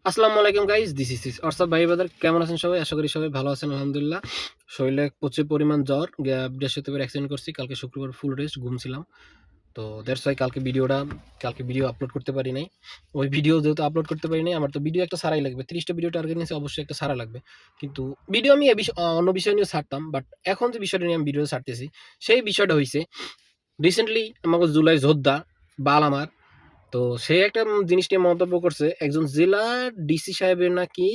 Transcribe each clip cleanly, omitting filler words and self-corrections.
আসসালামু আলাইকুম guys, this is অর্ষাব ভাই বাদার। কেমন আছেন সবাই? আশা করি সবাই ভালো আছেন, আলহামদুলিল্লাহ। শরীরে প্রচুর পরিমাণ জ্বর। বৃহস্পতিবার অ্যাক্সিডেন্ট করছি, কালকে শুক্রবার ফুল রেস্ট ঘুমছিলাম। তো দ্যাটস ওয়াই কালকে ভিডিও আপলোড করতে পারি নাই। ওই ভিডিও যেহেতু আপলোড করতে পারি নাই, আমার তো ভিডিও একটা সারাই লাগবে। 30টা ভিডিও টার্গেট নিয়েছে, অবশ্যই একটা সারা লাগবে। কিন্তু ভিডিও আমি অন্য বিষয় নিয়ে ছাড়তাম, বাট এখন যে বিষয়টা নিয়ে আমি ভিডিও ছাড়তেছি, সেই বিষয়টা হয়েছে রিসেন্টলি আমাকে জুলাই যোদ্ধা বাল আমার। তো সে একটা জিনিস নিয়ে মন্তব্য করছে, একজন জেলা ডিসি সাহেবের নাকি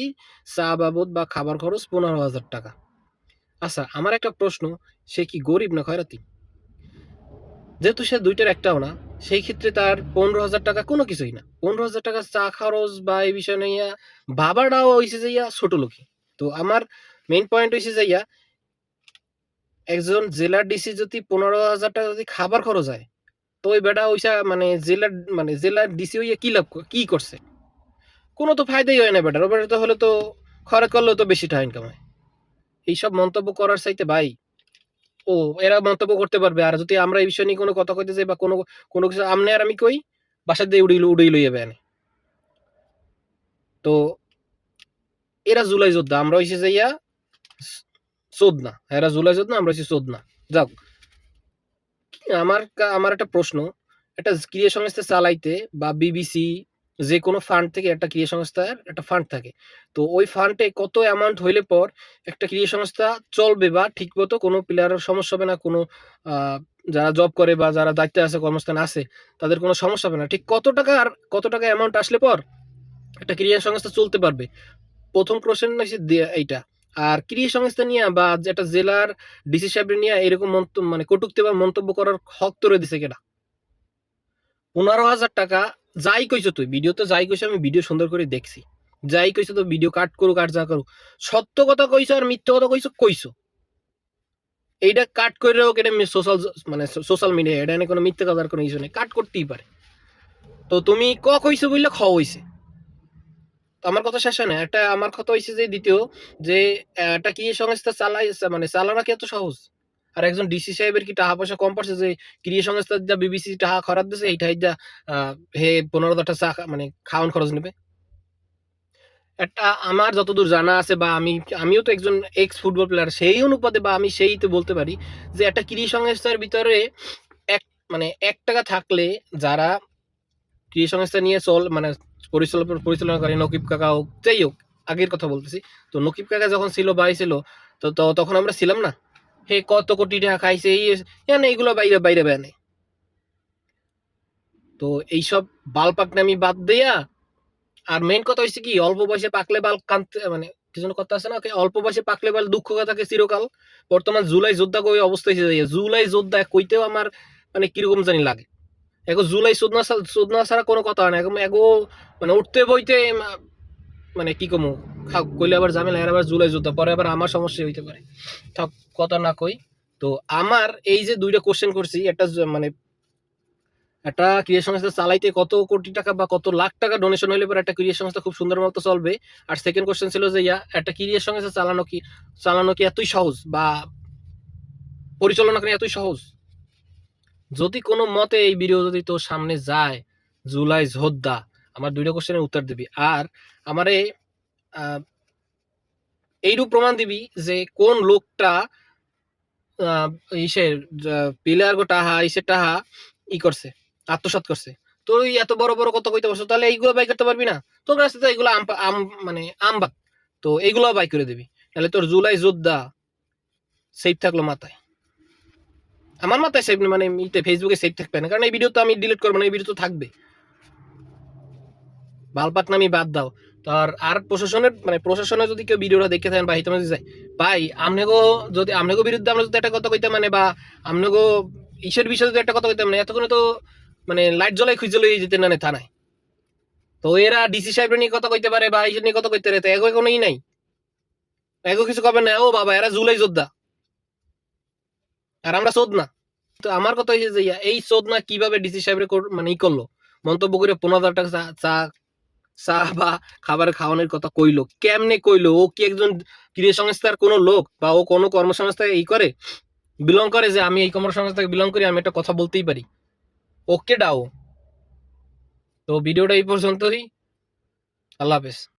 চা বাবদ বা খাবার খরচ 15,000 টাকা। আচ্ছা, আমার একটা প্রশ্ন, সে কি গরিব না খয়রাতি? যেহেতু সে দুইটার একটাও না, সেই ক্ষেত্রে তার 15,000 টাকা কোনো কিছুই না। 15,000 টাকা চা খরচ বা এই বিষয় নিয়ে বাবাটাও হয়েছে যাইয়া ছোট লোকই। তো আমার মেইন পয়েন্ট হয়েছে যাইয়া, একজন জেলার ডিসি যদি 15,000 টাকা যদি খাবার খরচ হয়, তো ওই বেটা ওইসা জেলার ডিসি হইয়া কি লাভ কি করছে? কোনো তো ফায়দাই হয় না বেটার। ওটা তো হলে তো খরচ করলেও তো বেশি টাকা ইনকাম হয়। এইসব মন্তব্য করার চাইতে ভাই, ও এরা মন্তব্য করতে পারবে, আর যদি আমরা এই বিষয় নিয়ে কোনো কথা কইতে যাই বা কোনো কোনো কিছু আমনে আর আমি কই, বাসার দিয়ে উড়িয়ে লইয়া বেয়ানে। তো এরা জুলাই যোদ্ধা, আমরা হইছে যাইয়া চোদনা। এরা জুলাই যোদ্ধা, আমরা হইছি চোদনা। যাক, আমার একটা প্রশ্ন, একটা ক্রীড়া সংস্থা চালাইতে বা বিবিসি যে কোনো ফান্ড থেকে একটা ক্রীড়া সংস্থার একটা ফান্ড থাকে। তো ওই ফান্ডে কত অ্যামাউন্ট হইলে পর একটা ক্রীড়া সংস্থা চলবে বা ঠিক মতো কোনো প্লেয়ারের সমস্যা হবে না, কোনো যারা জব করে বা যারা দায়িত্বে আছে, কর্মস্থান আছে, তাদের কোনো সমস্যা হবে না। ঠিক কত টাকা অ্যামাউন্ট আসলে পর একটা ক্রীড়া সংস্থা চলতে পারবে? প্রথম কোশ্চেন এইটা। আর ক্রীড়া সংস্থা নিয়ে বা যেটা জেলার ডিসি সাহেব নিয়ে এরকম কটূক্তি বা মন্তব্য করার হক তোরে দিছে কেনা? 15,000 টাকা যাই কইছো তুই ভিডিওতে, যাই কইছো আমি ভিডিও সুন্দর করে দেখছি, যাই কইছো তো ভিডিও কাট করুক আর যা করুক, সত্য কথা কইছো আর মিথ্যা কথা কইছো। এইটা কাট করে হোক, এটা সোশ্যাল মিডিয়া, এটা এনে কোনো মিথ্যা কথার কোনো ইস্যু নেই, কাট করতেই পারে। তো তুমি কইছো বললে হইছে। তো আমার কথা শেষ হয় না, একটা আমার কথা হয়েছে যে দ্বিতীয়, যে একটা কি সংস্থা চালানো কি এত সহজ? আর একজন ডিসি সাহেবের কি টাকা পয়সা কম পড়ছে যে ক্রিয়া সংস্থা যা বিবিসি টাকা খরচ দিছে এইটাই যা হে 15,000 চা খাওয়ান খরচ নেবে? একটা আমার যতদূর জানা আছে বা আমিও তো একজন এক্স ফুটবল প্লেয়ার, সেই অনুপাতে বা আমি সেই তো বলতে পারি যে একটা ক্রিয়া সংস্থার ভিতরে এক 1 টাকা থাকলে, যারা ক্রিয়া সংস্থা নিয়ে পরিচালনা করে, নকিব কাকা হোক, যাই হোক, আগের কথা বলতেছি। তো নকিব কাকা যখন ছিল ভাই ছিল, তো তখন আমরা ছিলাম না? হে কত কোটি টাকা খাইছে, এইগুলো বাইরে বাইরে বেনে। তো এইসব বাল পাকনামি বাদ দেয়া, আর মেইন কথা হচ্ছে কি, অল্প বয়সে পাকলে বাল কানতে কি যেন কথা আছে না, অল্প বয়সে পাকলে বাল দুঃখ থাকে চিরকাল। বর্তমান জুলাই যোদ্ধা কই অবস্থা হয়েছে, জুলাই যোদ্ধা কইতেও আমার কিরকম জানি লাগে। এখন জুলাই চোদনা ছাড়া কোনো কথা হয় না। এখন উঠতে বইতে কি কমু, কইলে আবার ঝামেলা, আবার জুলাই যোদ্ধা, পরে আবার আমার সমস্যা হইতে পারে। থাক, কথা না কই। তো আমার এই যে দুইটা কোশ্চেন করছি, একটা ক্রিয়া সংস্থা চালাইতে কত কোটি টাকা বা কত লাখ টাকা ডোনেশন হইলে পরে একটা ক্রিয়া সংস্থা খুব সুন্দর মতো চলবে? আর সেকেন্ড কোশ্চেন ছিল যে একটা ক্রিয়া সংস্থা চালানো কি এতই সহজ বা পরিচালনা করা এতই সহজ? যদি কোনো মতে এই ভিডিও যদি তোর সামনে যায়, জুলাই যোদ্ধা, আমার দুইটা কোশ্চেনের উত্তর দিবি। আর আমারে এইরূপ প্রমাণ দিবি যে কোন লোকটা ইসের প্লেয়ার গো টাহা ইসের টাহা করছে, আত্মসাৎ করছে। তোর এত বড় বড় কথা কইতে পারছো, তাহলে এইগুলো বাই করতে পারবি না? তোর কাছে তো এইগুলো আমবাগ। তো এইগুলো বাই করে দিবি, তাহলে তোর জুলাই যোদ্ধা সেফ থাকলো মাথায়। আমার মাথায় সেফ ফেসবুকে সেফ থাকবে না, কারণ এই ভিডিও তো আমি ডিলিট করবো না, এই ভিডিও তো থাকবে। বালপাক নামি বাদ দাও। আর প্রশাসনে যদি কেউ ভিডিওটা দেখে থাকেন বা হিতামাজি যায়, ভাই আমনেগো বিরুদ্ধে আমরা যদি একটা কথা কইতাম বা আমনেগো ইসের বিষয়ে যদি একটা কথা কইতাম এতক্ষণে তো লাইট জ্বলাই খুঁজে লই যেতে না থানায়। তো এরা ডিসি সাহেব নিয়ে কথা কইতে পারে বা ইসের নিয়ে কথা কইতে পারে, তো এগো কোনোই নাই, এগো কিছু কবে না। ও বাবা, এরা জুলাই যোদ্ধা আর আমরা চোদ না। তো আমার কথা হয়েছে যে এই চোদ না কিভাবে ডিসি সাহেবের করলো, মন্তব্য করে 15,000 টাকা চা চা বা খাবার খাওয়ানোর কথা কইলো, কেমনে কইলো? ও কি একজন ক্রীড়া সংস্থার কোনো লোক বা ও কোনো কর্মসংস্থায় বিলং করে যে আমি এই কর্মসংস্থাকে বিলং করি, আমি একটা কথা বলতেই পারি? ওকে ডাও। তো ভিডিওটা এই পর্যন্তই। আল্লাহ হাফেজ।